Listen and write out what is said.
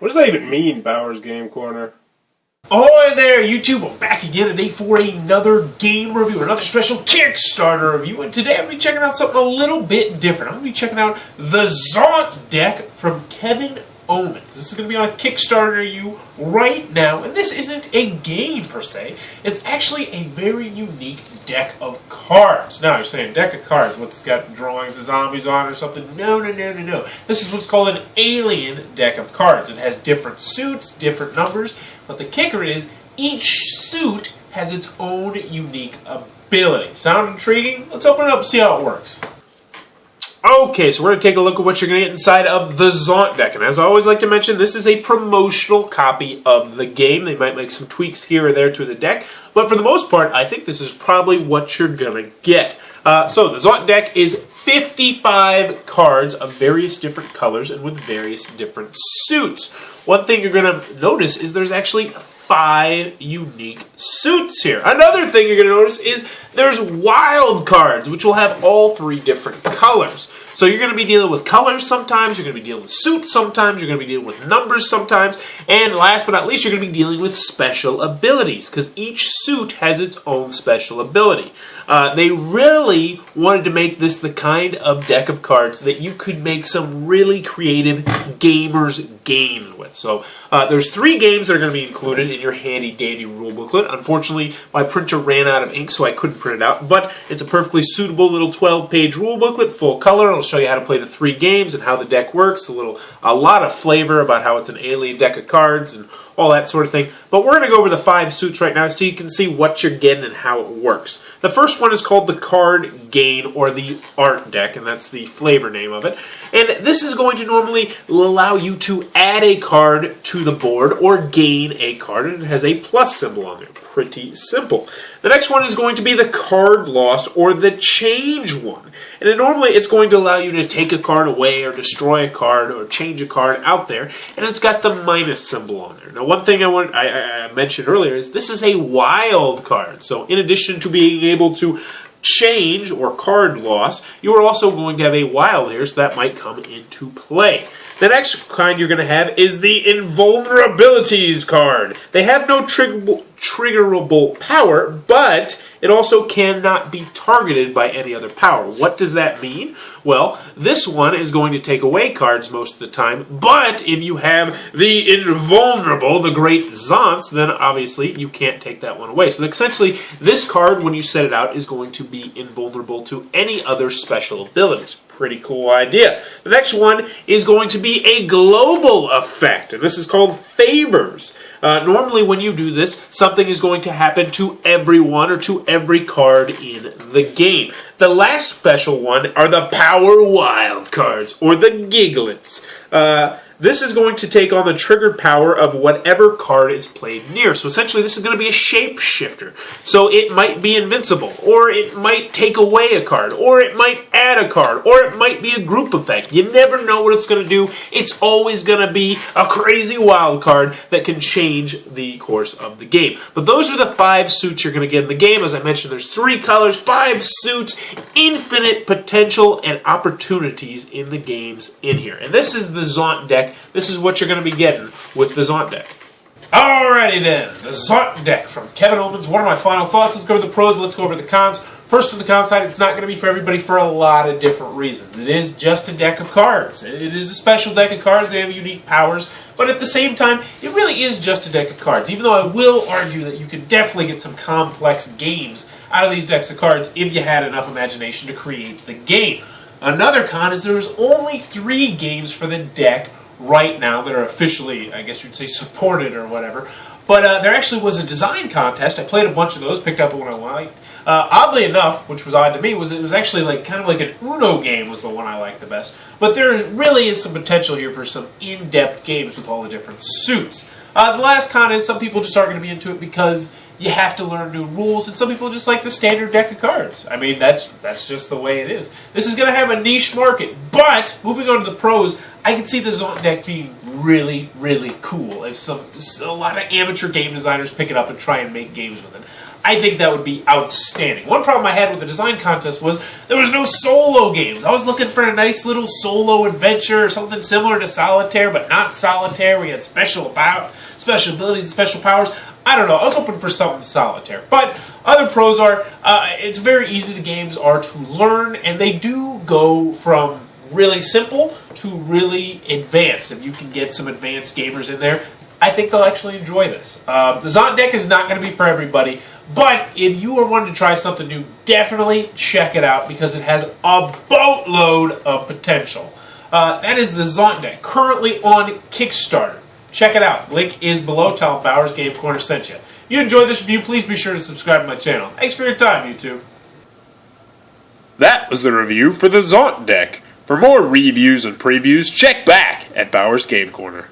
What does that even mean, Bauer's Game Corner? Ahoy there, YouTube! I'm back again today for another game review, another special Kickstarter review, and today I'm going to be checking out something a little bit different. I'm going to be checking out the Zont deck from Kevin Omens. This is going to be on a Kickstarter review right now, and this isn't a game per se. It's actually a very unique deck of cards. Now, you're saying deck of cards, what's got drawings of zombies on or something? No. This is what's called an alien deck of cards. It has different suits, different numbers, but the kicker is each suit has its own unique ability. Sound intriguing? Let's open it up and see how it works. Okay, so we're going to take a look at what you're going to get inside of the Zont deck. And as I always like to mention, this is a promotional copy of the game. They might make some tweaks here or there to the deck. But for the most part, I think this is probably what you're going to get. So the Zont deck is 55 cards of various different colors and with various different suits. One thing you're going to notice is there's actually 5 unique suits here. Another thing you're going to notice is there's wild cards, which will have all 3 different colors. So you're going to be dealing with colors sometimes, you're going to be dealing with suits sometimes, you're going to be dealing with numbers sometimes, and last but not least, you're going to be dealing with special abilities, because each suit has its own special ability. They really wanted to make this the kind of deck of cards that you could make some really creative gamers games with. So there's 3 games that are going to be included in your handy-dandy rule booklet. Unfortunately, my printer ran out of ink, so I couldn't print it out, but it's a perfectly suitable little 12-page rule booklet, full color. It'll show you how to play the 3 games and how the deck works, a lot of flavor about how it's an alien deck of cards and all that sort of thing. But we're going to go over the 5 suits right now so you can see what you're getting and how it works. The first one is called the Card Gain, or the Art deck, and that's the flavor name of it. And this is going to normally allow you to add a card to the board or gain a card, and it has a plus symbol on there. Pretty simple. The next one is going to be the Card Lost, or the Change one. And then normally it's going to allow you to take a card away or destroy a card or change a card out there, and it's got the minus symbol on there. Now, one thing I mentioned earlier is this is a wild card. So in addition to being able to change or card loss, you are also going to have a wild here, so that might come into play. The next kind you're going to have is the Invulnerabilities card. They have no triggerable power, but it also cannot be targeted by any other power. What does that mean? Well, this one is going to take away cards most of the time, but if you have the Invulnerable, the Great Zonts, then obviously you can't take that one away. So essentially, this card, when you set it out, is going to be invulnerable to any other special abilities. Pretty cool idea. The next one is going to be a global effect, and this is called Favors. Normally when you do this, something is going to happen to everyone or to every card in the game. The last special one are the Power Wild cards, or the Giglets. This is going to take on the triggered power of whatever card is played near. So essentially this is going to be a shapeshifter. So it might be invincible, or it might take away a card, or it might add a card, or it might be a group effect. You never know what it's going to do. It's always going to be a crazy wild card that can change the course of the game. But those are the 5 suits you're going to get in the game. As I mentioned, there's 3 colors, 5 suits, infinite potential and opportunities in the games in here. And this is the Zont deck. This is what you're going to be getting with the Zont deck. Alrighty then, the Zont deck from Kevin Omens. What are my final thoughts? Let's go over the pros, let's go over the cons. First, with the con side, it's not going to be for everybody for a lot of different reasons. It is just a deck of cards. It is a special deck of cards. They have unique powers. But at the same time, it really is just a deck of cards. Even though I will argue that you could definitely get some complex games out of these decks of cards if you had enough imagination to create the game. Another con is there's only 3 games for the deck right now that are officially, I guess you'd say, supported or whatever. But there actually was a design contest. I played a bunch of those, picked out the one I liked. Oddly enough, which was odd to me, was it was actually kind of like an Uno game was the one I liked the best. But there really is some potential here for some in-depth games with all the different suits. The last con is some people just aren't going to be into it because you have to learn new rules, and some people just like the standard deck of cards. I mean, that's just the way it is. This is going to have a niche market, but moving on to the pros, I can see the Zont deck being really cool if a lot of amateur game designers pick it up and try and make games with it. I think that would be outstanding. One problem I had with the design contest was there was no solo games. I was looking for a nice little solo adventure or something similar to Solitaire, but not Solitaire. We had special abilities and special powers. I don't know. I was hoping for something Solitaire. But other pros are, it's very easy. The games are to learn, and they do go from really simple to really advanced. If you can get some advanced gamers in there, I think they'll actually enjoy this. The Zont deck is not going to be for everybody, but if you are wanting to try something new, definitely check it out because it has a boatload of potential. That is the Zont deck, currently on Kickstarter. Check it out. Link is below. Tell them Bowers Game Corner sent you. If you enjoyed this review, please be sure to subscribe to my channel. Thanks for your time, YouTube. That was the review for the Zont deck. For more reviews and previews, check back at Bowers Game Corner.